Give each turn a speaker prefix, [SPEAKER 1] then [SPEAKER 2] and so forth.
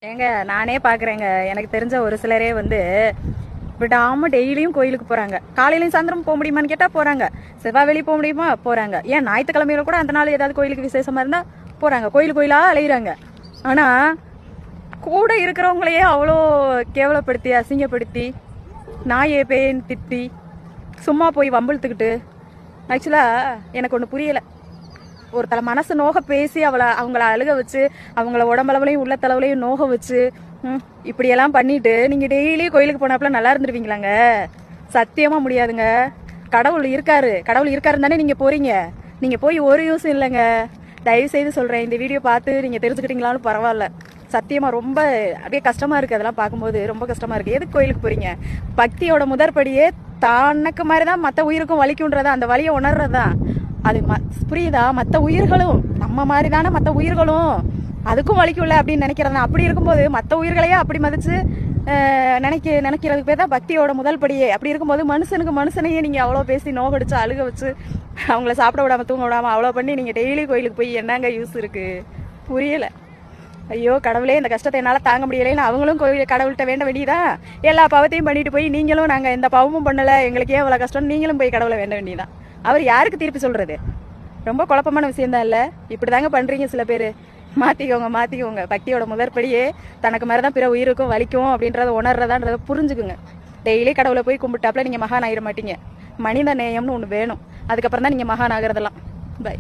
[SPEAKER 1] ஏங்க நானே பாக்குறேங்க. எனக்கு தெரிஞ்ச ஒரு சிலரே விடாம டெய்லியும் கோயிலுக்கு போறாங்க. காலையிலயும் சாயந்தரம் போக முடியுமான்னு கேட்டா போறாங்க. செவ்வாய் வெளியே போக முடியுமா போறாங்க. ஏன் ஞாயிற்றுக்கிழமையில கூட அந்த நாள் ஏதாவது கோயிலுக்கு விசேஷமா இருந்தா போறாங்க. கோயிலா அலையிறாங்க. ஆனா கூட இருக்கிறவங்களையே அவ்வளோ கேவலப்படுத்தி அசிங்கப்படுத்தி நாயே பேன் திட்டி சும்மா போய் வம்பிழுத்துக்கிட்டு ஆக்சுவலா எனக்கு ஒன்று புரியலை. ஒருத்தலை மனசு நோக பேசி அவங்கள அழுக வச்சு அவங்கள உடம்பளவுலையும் உள்ளத்தளவுலையும் நோக வச்சு இப்படியெல்லாம் பண்ணிட்டு நீங்க டெய்லி கோயிலுக்கு போனாப்புல நல்லா இருந்துருவீங்களாங்க? சத்தியமா முடியாதுங்க. கடவுள் இருக்காருன்னு தானே நீங்க போறீங்க. நீங்க போய் ஒரு யூஸும் இல்லைங்க. தயவு செய்து சொல்றேன், இந்த வீடியோ பார்த்து நீங்க தெரிஞ்சுக்கிட்டீங்களாலும் பரவாயில்ல. சத்தியமா ரொம்ப அப்படியே கஷ்டமா இருக்கு. அதெல்லாம் பார்க்கும்போது ரொம்ப கஷ்டமா இருக்கு. எதுக்கு கோயிலுக்கு போறீங்க? பக்தியோட முதற்படியே தனக்கு மாதிரிதான் மற்ற உயிருக்கும் வலிக்குன்றதா, அந்த வலியை உணர்றதுதான். அது புரியுதா? மற்ற உயிர்களும் நம்ம மாதிரி தானே, மற்ற உயிர்களும் அதுக்கும் வலிக்கும்ல அப்படின்னு நினைக்கிறதா. அப்படி இருக்கும்போது மற்ற உயிர்களையே அப்படி மதிச்சு நினைக்கிறதுக்கு பேர் தான் பக்தியோட முதல் படியே. அப்படி இருக்கும்போது மனுஷனையே நீங்க அவ்வளோ பேசி நோகடிச்சு அழுக வச்சு அவங்கள சாப்பிட விடாம தூங்க விடாம அவ்வளோ பண்ணி நீங்க டெய்லி கோயிலுக்கு போய் என்னங்க யூஸ் இருக்கு? புரியல. ஐயோ கடவுளே, இந்த கஷ்டத்தை என்னால் தாங்க முடியலைன்னு அவங்களும் கடவுள்கிட்ட வேண்ட வேண்டியதா. எல்லா பாவத்தையும் பண்ணிட்டு போய் நீங்களும் நாங்கள் எந்த பாவமும் பண்ணலை, எங்களுக்கு ஏன் இவ்வளோ கஷ்டம், நீங்களும் போய் கடவுளை வேண்ட வேண்டியதான். அவர் யாருக்கு தீர்ப்பு சொல்றது? ரொம்ப குழப்பமான விஷயம்தான் இல்லை? இப்படி தாங்க பண்ணுறீங்க சில பேர். மாற்றிக்கோங்க. பக்தியோட முதற்படியே தனக்கு மாதிரி தான் பிற உயிருக்கும் வலிக்கும் அப்படின்றத உணர்றதான்றதை புரிஞ்சுக்குங்க. டெய்லி கடவுளை போய் கும்பிட்டாப்புல நீங்கள் மகான் ஆயிட மாட்டீங்க. மனித நேயம்னு ஒன்று வேணும். அதுக்கப்புறம் தான் நீங்கள் மகான் ஆகிறதெல்லாம். பை.